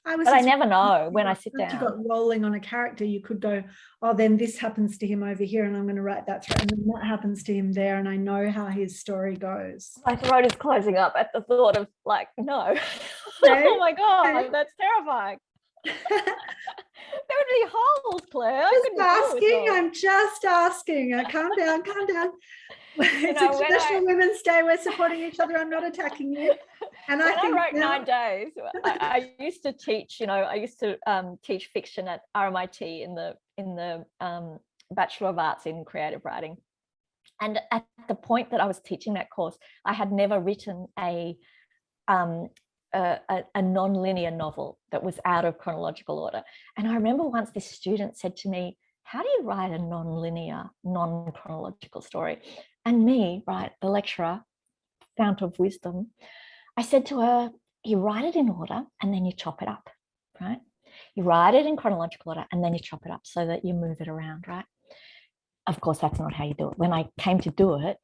C: But I never know when I sit down.
B: If you got rolling on a character, you could go, oh, then this happens to him over here, and I'm going to write that through, and then that happens to him there, and I know how his story goes.
C: My throat is closing up at the thought of like, no. Okay. Oh my God, that's terrifying. There would be holes, Claire.
B: I'm just asking. Calm down. It's International Women's Day. We're supporting each other. I'm not attacking you. And
C: I wrote 9 days. I used to teach. I used to teach fiction at RMIT in the Bachelor of Arts in Creative Writing. And at the point that I was teaching that course, I had never written a non-linear novel that was out of chronological order. And I remember once this student said to me, how do you write a non-linear, non-chronological story? And me, right, the lecturer, fount of wisdom, I said to her, you write it in order and then you chop it up, right? You write it in chronological order and then you chop it up so that you move it around, right? Of course, that's not how you do it. When I came to do it,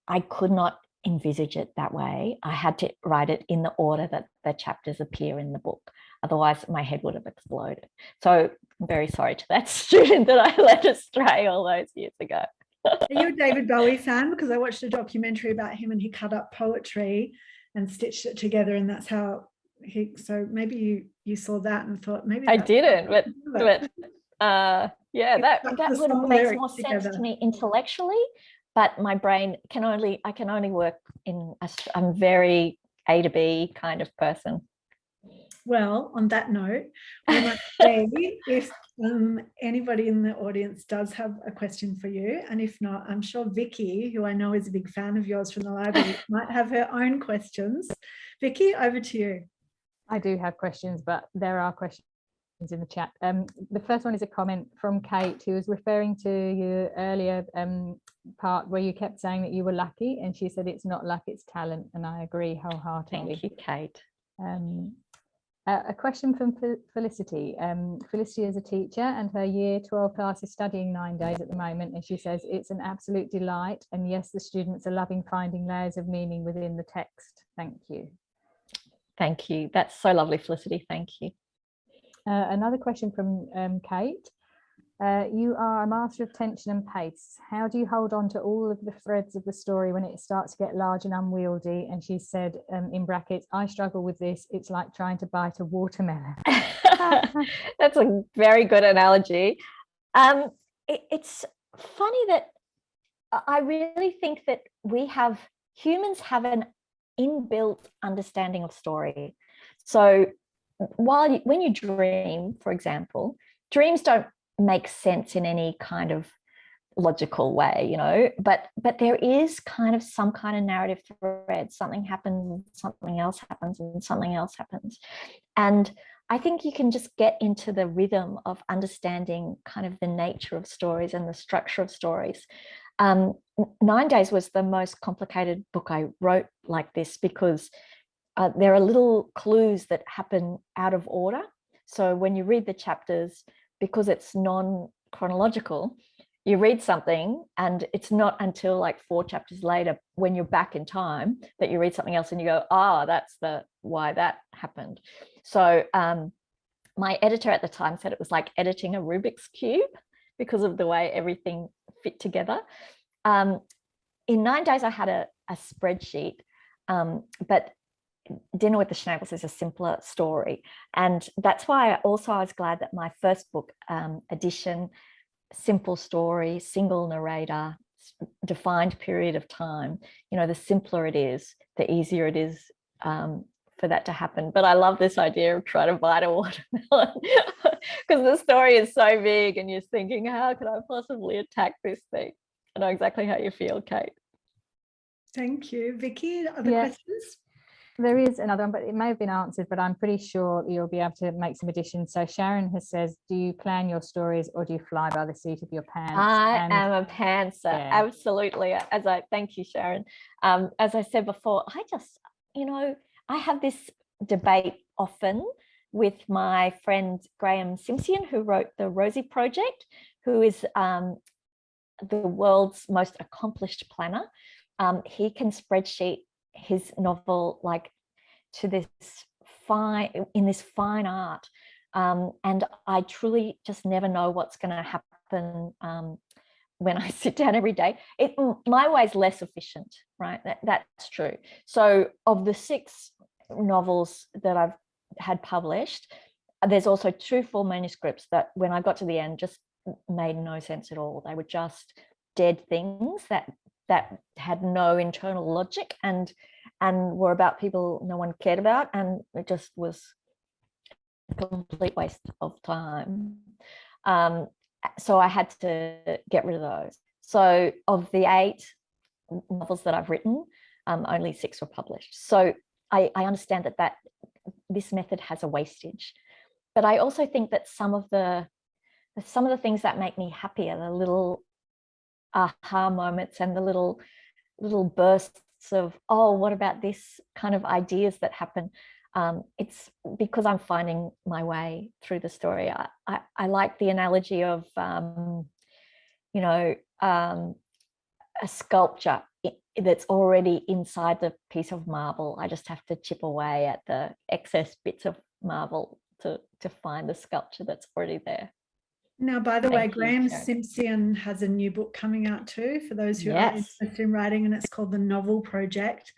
C: I could not envisage it that way. I had to write it in the order that the chapters appear in the book. Otherwise, my head would have exploded. So I'm very sorry to that student that I led astray all those years ago.
B: Are you a David Bowie fan? Because I watched a documentary about him and he cut up poetry and stitched it together, and that's how so maybe you saw that and thought maybe
C: I didn't, but yeah, that would make more sense to me intellectually, but my brain I can only work I'm a very A to B kind of person.
B: Well, on that note, we might say if anybody in the audience does have a question for you, and if not, I'm sure Vicky, who I know is a big fan of yours from the library, might have her own questions. Vicky, over to you.
A: I do have questions, but there are questions in the chat. The first one is a comment from Kate, who was referring to your earlier part where you kept saying that you were lucky, and she said it's not luck, it's talent, and I agree wholeheartedly.
C: Thank you, Kate.
A: A question from Felicity. Felicity is a teacher and her year 12 class is studying 9 days at the moment, and she says it's an absolute delight, and yes, the students are loving finding layers of meaning within the text. Thank you.
C: Thank you. That's so lovely, Felicity. Thank you.
A: Another question from Kate. You are a master of tension and pace. How do you hold on to all of the threads of the story when it starts to get large and unwieldy? And she said, in brackets, I struggle with this. It's like trying to bite a watermelon.
C: That's a very good analogy. It's funny that I really think that humans have an inbuilt understanding of story. So when you dream, for example, dreams don't make sense in any kind of logical way, but there is kind of some kind of narrative thread. Something happens, something else happens, and something else happens. And I think you can just get into the rhythm of understanding kind of the nature of stories and the structure of stories. 9 Days was the most complicated book I wrote like this because there are little clues that happen out of order. So when you read the chapters, because it's non-chronological, you read something and it's not until like 4 chapters later when you're back in time that you read something else and you go, oh, that's why that happened. So my editor at the time said it was like editing a Rubik's Cube because of the way everything fit together. In 9 days, I had a spreadsheet, but Dinner with the Schnables is a simpler story. And that's why I was glad that my first book, edition, simple story, single narrator, defined period of time, the simpler it is, the easier it is for that to happen. But I love this idea of trying to bite a watermelon because the story is so big and you're thinking, how could I possibly attack this thing? I know exactly how you feel, Kate.
B: Thank you. Vicky, other questions?
A: There is another one, but it may have been answered, but I'm pretty sure you'll be able to make some additions. So Sharon has says, do you plan your stories or do you fly by the seat of your pants?
C: I am a pantser, absolutely. Thank you, Sharon. As I said before, I just, I have this debate often with my friend Graham Simpson, who wrote the Rosie Project, who is the world's most accomplished planner. He can spreadsheet his novel like to this fine art, and I truly just never know what's going to happen when I sit down every day. My way is less efficient, right? That's true. So of the 6 novels that I've had published, there's also 2 full manuscripts that when I got to the end just made no sense at all. They were just dead things that had no internal logic and were about people no one cared about, and it just was a complete waste of time. So I had to get rid of those. So of the 8 novels that I've written, only 6 were published. So I understand that this method has a wastage, but I also think that some of the things that make me happy are the little aha moments and the little bursts of, oh, what about this kind of ideas that happen. It's because I'm finding my way through the story. I like the analogy of a sculpture that's already inside the piece of marble. I just have to chip away at the excess bits of marble to find the sculpture that's already there.
B: Now, by the way, Graham Simpson has a new book coming out too, for those who are interested in writing, and it's called The Novel Project.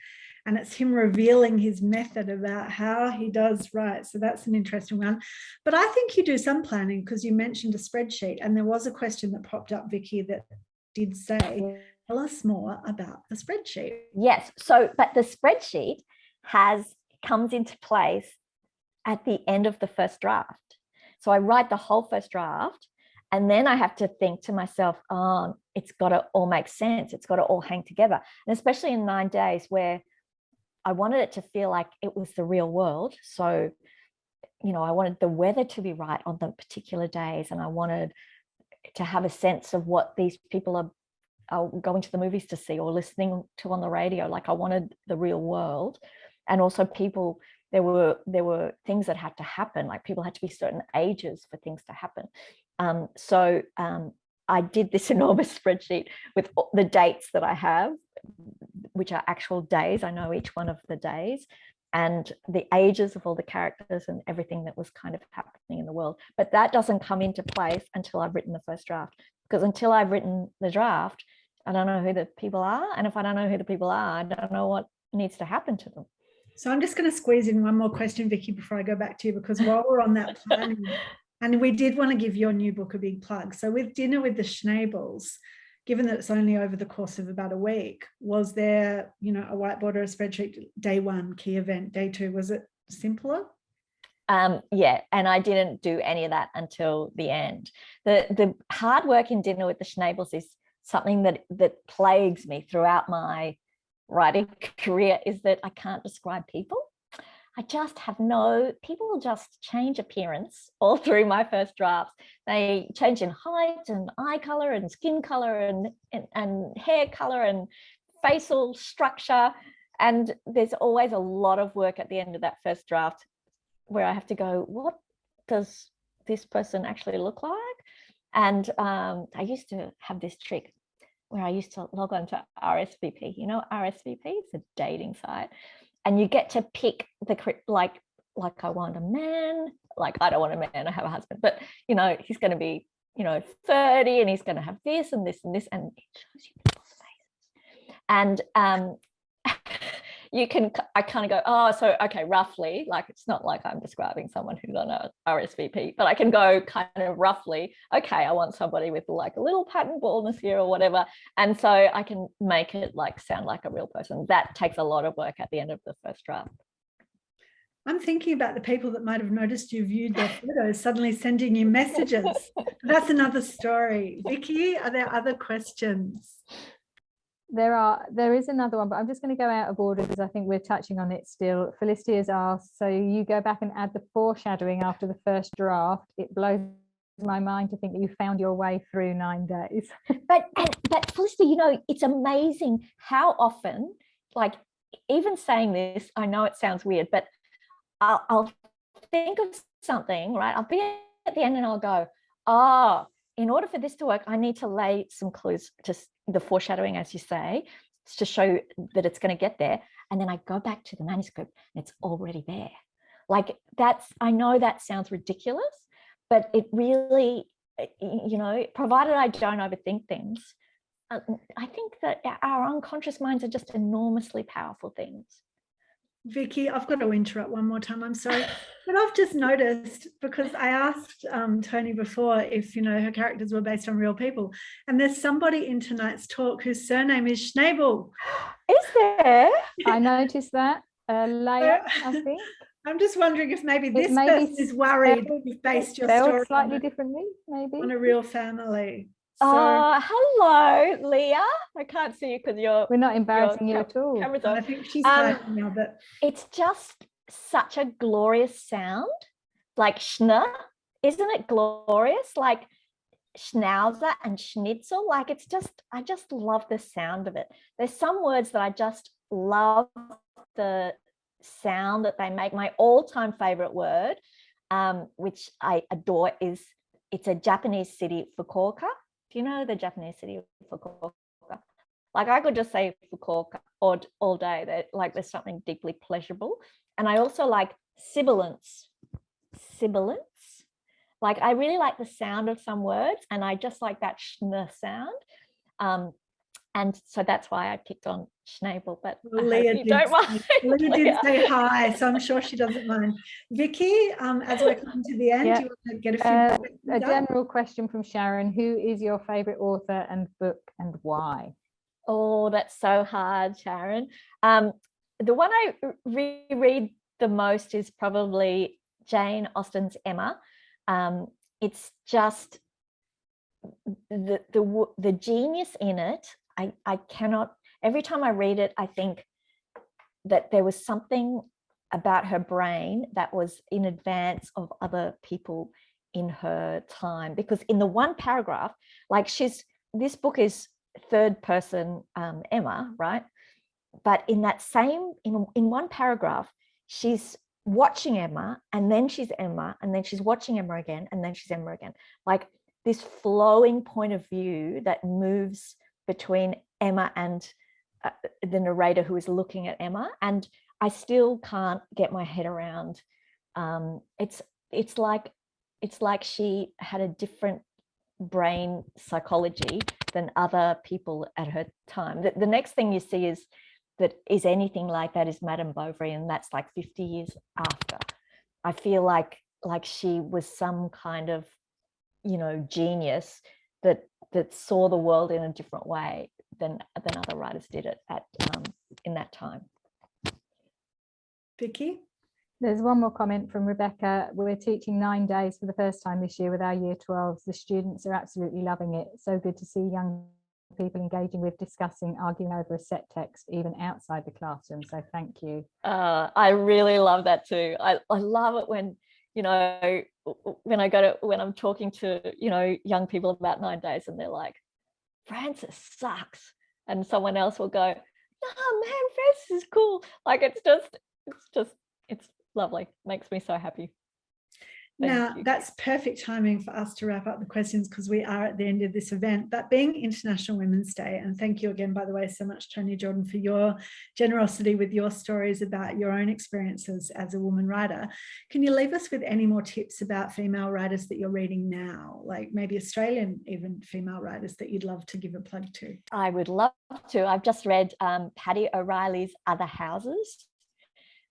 B: And it's him revealing his method about how he does write. So that's an interesting one. But I think you do some planning, because you mentioned a spreadsheet, and there was a question that popped up, Vicky, that did say, tell us more about the spreadsheet.
C: Yes. So, but the spreadsheet comes into place at the end of the first draft. So I write the whole first draft, and then I have to think to myself, oh, it's got to all make sense. It's got to all hang together. And especially in 9 days where I wanted it to feel like it was the real world. So, I wanted the weather to be right on the particular days, and I wanted to have a sense of what these people are going to the movies to see or listening to on the radio. Like, I wanted the real world. And also people, there were things that had to happen, like people had to be certain ages for things to happen. So I did this enormous spreadsheet with the dates that I have, which are actual days. I know each one of the days and the ages of all the characters and everything that was kind of happening in the world. But that doesn't come into place until I've written the first draft, because until I've written the draft, I don't know who the people are. And if I don't know who the people are, I don't know what needs to happen to them.
B: So I'm just going to squeeze in one more question, Vicky, before I go back to you, because while we're on that planning, and we did want to give your new book a big plug. So with Dinner with the Schnables, given that it's only over the course of about a week, was there, a whiteboard or a spreadsheet? Day 1, key event. Day 2, was it simpler?
C: Yeah, and I didn't do any of that until the end. The hard work in Dinner with the Schnables is something that plagues me throughout my writing career, is that I can't describe people. People just change appearance all through my first drafts. They change in height and eye color and skin color and hair color and facial structure. And there's always a lot of work at the end of that first draft where I have to go, what does this person actually look like? And I used to have this trick where I used to log on to RSVP. You know, RSVP, it's a dating site. And you get to pick the, like I want a man, like I don't want a man, I have a husband, but, you know, he's going to be, you know, 30 and he's going to have this and this and this, and it shows you people's faces. And you can, I kind of go, oh, so, okay, roughly, like, it's not like I'm describing someone who's on a RSVP, but I can go kind of roughly, okay, I want somebody with like a little pattern baldness here or whatever. And so I can make it like sound like a real person. That takes a lot of work at the end of the first draft.
B: I'm thinking about the people that might have noticed you viewed their photos suddenly sending you messages. That's another story. Vicky, are there other questions?
A: There is another one, but I'm just going to go out of order because I think we're touching on it still. Felicity has asked, so you go back and add the foreshadowing after the first draft. It blows my mind to think that you found your way through 9 days.
C: But Felicity, you know, it's amazing how often, like, even saying this, I know it sounds weird, but I'll think of something, right? I'll be at the end and I'll go, oh, in order for this to work, I need to lay some clues, just the foreshadowing, as you say, to show that it's going to get there. And then I go back to the manuscript and it's already there. Like, that's, I know that sounds ridiculous, but it really, you know, provided I don't overthink things, I think that our unconscious minds are just enormously powerful things.
B: Vicky, I've got to interrupt one more time. I'm sorry, but I've just noticed, because I asked Toni before if, you know, her characters were based on real people, and there's somebody in tonight's talk whose surname is Schnabel.
C: Is there?
A: I noticed that. Leia, I think.
B: I'm just wondering if maybe this person is worried you've based your story
A: slightly differently, maybe
B: on a real family.
C: So, hello, Leah. I can't see you because we're
A: not embarrassing you at all.
B: Camera's on. I think she's typing now, but
C: it's just such a glorious sound, like schna, isn't it glorious? Like schnauzer and schnitzel, like it's just, I just love the sound of it. There's some words that I just love the sound that they make. My all-time favorite word, which I adore, is it's a Japanese city, Fukuoka. Do you know the Japanese city of Fukuoka? Like, I could just say Fukuoka all day. That, like, there's something deeply pleasurable. And I also like sibilance. Sibilance. Like, I really like the sound of some words, and I just like that schn sound. And so that's why I picked on Schnabel, but
B: Leah
C: you don't mind.
B: Leah did say hi, so I'm sure she doesn't mind. Vicky, as we're coming to the end, do you want to get a few
A: a general question from Sharon. Who is your favorite author and book, and why?
C: Oh, that's so hard, Sharon. The one I reread the most is probably Jane Austen's Emma. It's just the genius in it. I cannot, every time I read it, I think that there was something about her brain that was in advance of other people in her time, because in the one paragraph, like, this book is third person Emma, right? But in that same, in one paragraph, she's watching Emma, and then she's Emma, and then she's watching Emma again, and then she's Emma again. Like, this flowing point of view that moves between Emma and the narrator who is looking at Emma. And I still can't get my head around. It's like she had a different brain psychology than other people at her time. The next thing you see is anything like that is Madame Bovary, and that's like 50 years after. I feel like she was some kind of, you know, genius that saw the world in a different way than other writers did it at in that time.
B: Vicky?
A: There's one more comment from Rebecca. We're teaching 9 days for the first time this year with our year 12s. The students are absolutely loving it. So good to see young people engaging with, discussing, arguing over a set text, even outside the classroom. So thank you.
C: I really love that too. I love it when, you know, when I'm talking to, you know, young people about 9 days, and they're like, Francis sucks, and someone else will go, no man, Francis is cool. Like, it's lovely. Makes me so happy.
B: Now, that's perfect timing for us to wrap up the questions because we are at the end of this event. But being International Women's Day, and thank you again, by the way, so much, Toni Jordan, for your generosity with your stories about your own experiences as a woman writer. Can you leave us with any more tips about female writers that you're reading now, like maybe Australian even female writers that you'd love to give a plug to?
C: I would love to. I've just read Paddy O'Reilly's Other Houses,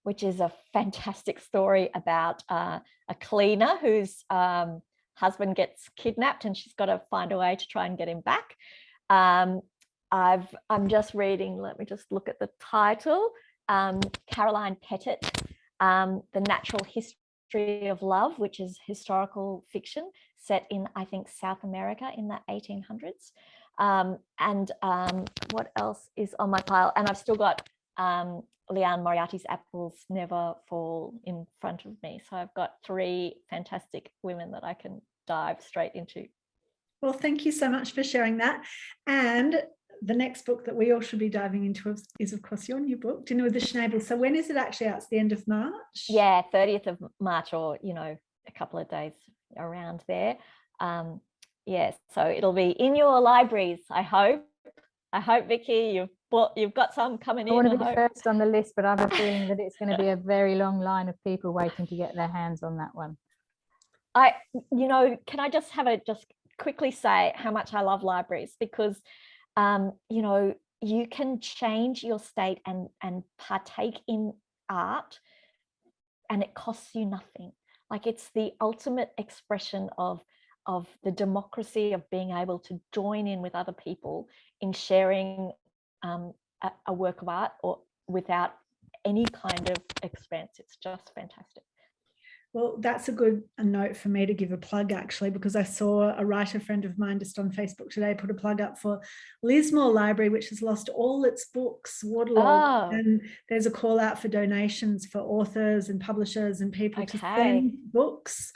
C: which is a fantastic story about a cleaner whose husband gets kidnapped and she's got to find a way to try and get him back. I'm just reading, let me just look at the title, Caroline Pettit, The Natural History of Love, which is historical fiction set in, I think, South America in the 1800s. What else is on my pile? And I've still got Leanne Moriarty's Apples Never Fall in front of me. So I've got 3 fantastic women that I can dive straight into.
B: Well, thank you so much for sharing that. And the next book that we all should be diving into is, of course, your new book, Dinner with the Schnabels. So when is it actually out? It's the end of March?
C: Yeah, 30th of March, or, you know, a couple of days around there. Yes, so it'll be in your libraries, I hope. Vicky, you've got some coming in.
A: I want to be first on the list, but I have a feeling that it's going to be a very long line of people waiting to get their hands on that one.
C: Can I just quickly say how much I love libraries, because you can change your state and partake in art, and it costs you nothing. Like, it's the ultimate expression of the democracy of being able to join in with other people in sharing a work of art, or without any kind of expense. It's just fantastic.
B: Well, that's a good note for me to give a plug, actually, because I saw a writer friend of mine just on Facebook today put a plug up for Lismore Library, which has lost all its books waterlogged. And there's a call out for donations for authors and publishers and people to send books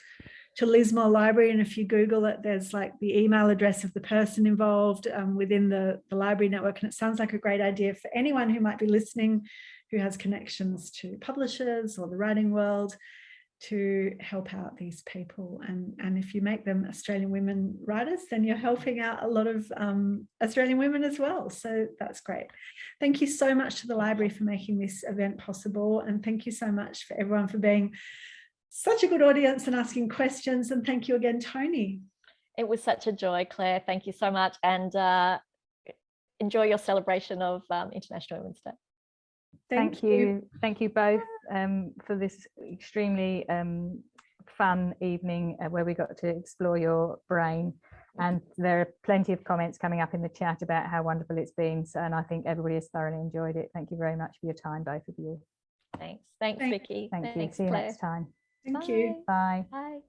B: to Lismore Library. And if you Google it, there's like the email address of the person involved within the library network. And it sounds like a great idea for anyone who might be listening, who has connections to publishers or the writing world, to help out these people. And if you make them Australian women writers, then you're helping out a lot of Australian women as well. So that's great. Thank you so much to the library for making this event possible. And thank you so much for everyone for being such a good audience and asking questions. And thank you again, Toni.
C: It was such a joy, Claire. Thank you so much. And enjoy your celebration of International Women's Day.
A: Thank you. Thank you both for this extremely fun evening where we got to explore your brain. And there are plenty of comments coming up in the chat about how wonderful it's been. So, and I think everybody has thoroughly enjoyed it. Thank you very much for your time, both of you.
C: Thanks, Vicky.
A: Thank you.
C: Thanks,
A: See you
C: Claire.
A: next time.
B: Thank you.
A: Bye.
C: Bye.